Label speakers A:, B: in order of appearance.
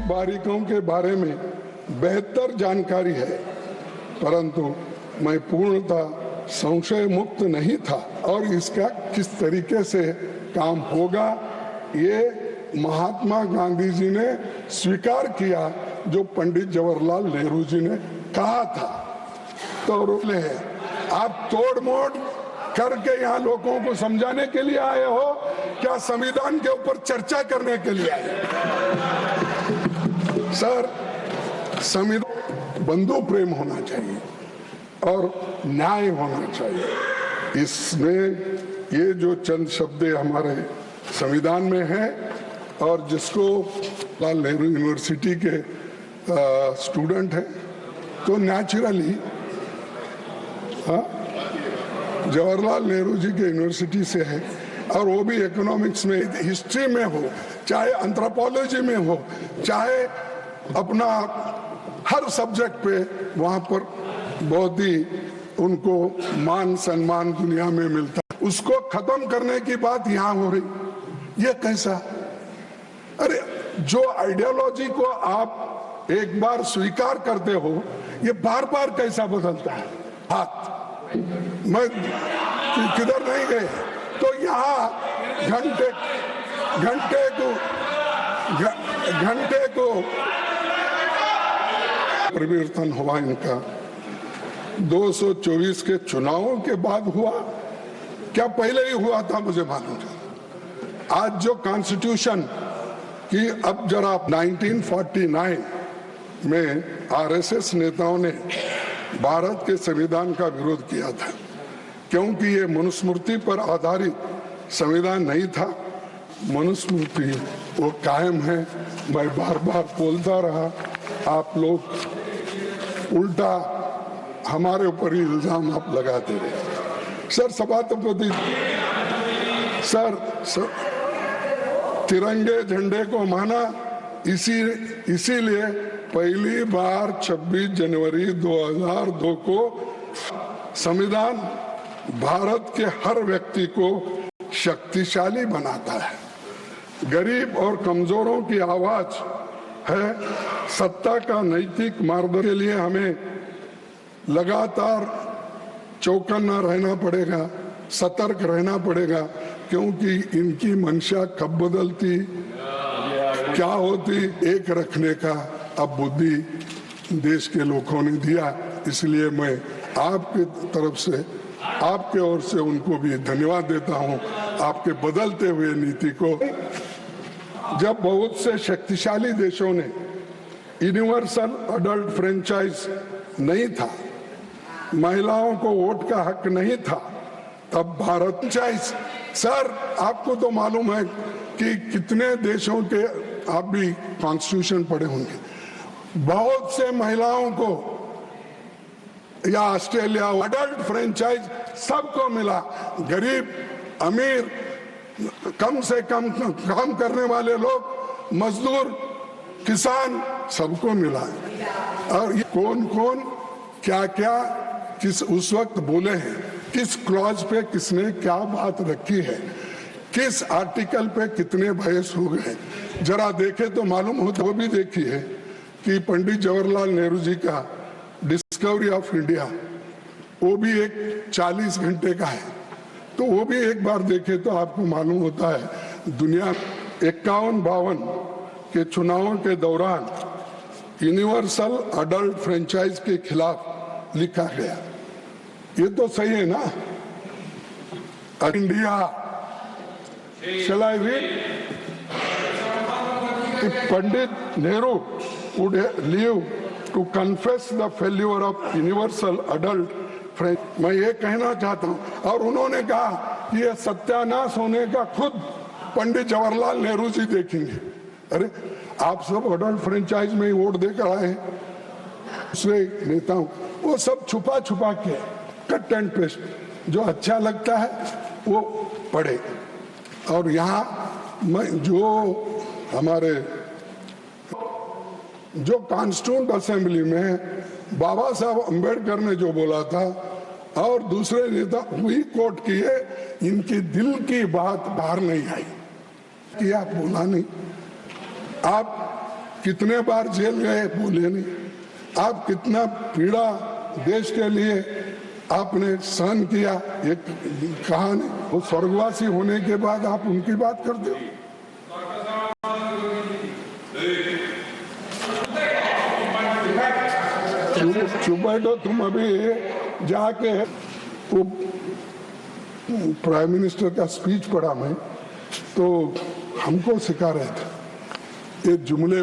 A: बारीकियों के बारे में बेहतर जानकारी है, परंतु मैं पूर्णतः संशय मुक्त नहीं था और इसका किस तरीके से काम होगा ये महात्मा गांधी जी ने स्वीकार किया, जो पंडित जवाहरलाल नेहरू जी ने कहा था। तो रोले आप तोड़ मोड़ करके यहाँ लोगों को समझाने के लिए आए हो, क्या संविधान के ऊपर चर्चा करने के लिए आए? सर, संविधान बंधु प्रेम होना चाहिए और न्याय होना चाहिए। इसमें ये जो चंद शब्द हमारे संविधान में है और जिसको लाल नेहरू यूनिवर्सिटी के स्टूडेंट हैं, तो नेचुरली जवाहरलाल नेहरू जी के यूनिवर्सिटी से है और वो भी इकोनॉमिक्स में, हिस्ट्री में हो, चाहे एंथ्रोपोलॉजी में हो, चाहे अपना हर सब्जेक्ट पे वहाँ पर बहुत ही उनको मान सम्मान दुनिया में मिलता है। उसको खत्म करने की बात यहाँ हो रही, ये कैसा? अरे जो आइडियोलॉजी को आप एक बार स्वीकार करते हो, ये बार बार कैसा बदलता है? हाथ मैं किधर नहीं गए तो यहाँ घंटे को परिवर्तन हुआ इनका 224 के चुनावों के बाद हुआ, क्या पहले ही हुआ था? मुझे मालूम है। आज जो कॉन्स्टिट्यूशन की, अब जरा 1949 में आरएसएस नेताओं ने भारत के संविधान का विरोध किया था, क्योंकि ये मनुस्मृति पर आधारित संविधान नहीं था। मनुस्मृति वो कायम है। मैं बार बार बोलता रहा, आप लोग उल्टा हमारे ऊपर ही इल्जाम आप लगाते रहे। सर, सभापति सर, तिरंगे झंडे को माना इसीलिए पहली बार 26 जनवरी 2002 को संविधान भारत के हर व्यक्ति को शक्तिशाली बनाता है। गरीब और कमजोरों की आवाज है। सत्ता का नैतिक मार्गदर्शन के लिए हमें लगातार चौकन्ना रहना पड़ेगा, सतर्क रहना पड़ेगा, क्योंकि इनकी मंशा कब बदलती, क्या होती, एक रखने का अब बुद्धि देश के लोगों ने दिया। इसलिए मैं आपकी तरफ से, आपके ओर से उनको भी धन्यवाद देता हूं, आपके बदलते हुए नीति को। जब बहुत से शक्तिशाली देशों ने यूनिवर्सल अडल्ट फ्रेंचाइज नहीं था, महिलाओं को वोट का हक नहीं था, तब भारत फ्रेंचाइज, सर आपको तो मालूम है कि कितने देशों के, आप भी कॉन्स्टिट्यूशन पढ़े होंगे, बहुत से महिलाओं को, या ऑस्ट्रेलिया अडल्ट फ्रेंचाइज सबको मिला। गरीब, अमीर, कम से कम काम करने वाले लोग, मजदूर, किसान, सबको मिला। और ये कौन कौन क्या क्या किस उस वक्त बोले हैं, किस क्लॉज पे किसने क्या बात रखी है, किस आर्टिकल पे कितने बहस हो गए, जरा देखे तो मालूम हो। तो वो भी देखिए कि पंडित जवाहरलाल नेहरू जी का डिस्कवरी ऑफ इंडिया, वो भी एक 40 घंटे का है, तो वो भी एक बार देखे तो आपको मालूम होता है। दुनिया 51-52 के चुनावों के दौरान यूनिवर्सल अडल्ट फ्रेंचाइज के खिलाफ लिखा गया। ये तो सही है ना? India, shall I read? If Pandit Nehru would live to confess the failure of universal adult franchise, मैं ये कहना चाहता हूँ, और उन्होंने कहा कि ये सत्यानाश होने का खुद पंडित जवाहरलाल नेहरू जी देखेंगे। अरे आप सब अडल्ट फ्रेंचाइज में ही वोट देकर आए हैं। दूसरे नेताओं वो सब छुपा छुपा के कट एंड पेस्ट, जो अच्छा लगता है वो पढ़े। और यहाँ मैं जो हमारे जो कॉन्स्टिट्यूंट असेंबली में बाबा साहब अंबेडकर ने जो बोला था और दूसरे नेता वही कोट किए, इनकी दिल की बात बाहर नहीं आई कि आप बोला नहीं। आप कितने बार जेल गए बोले नहीं, आप कितना पीड़ा देश के लिए आपने सहन किया ये कहा नहीं। वो स्वर्गवासी होने के बाद आप उनकी बात करते हो। चुप बैठो तुम। अभी जाके वो प्राइम मिनिस्टर का स्पीच पढ़ा मैं, तो हमको सिखा रहे थे ये जुमले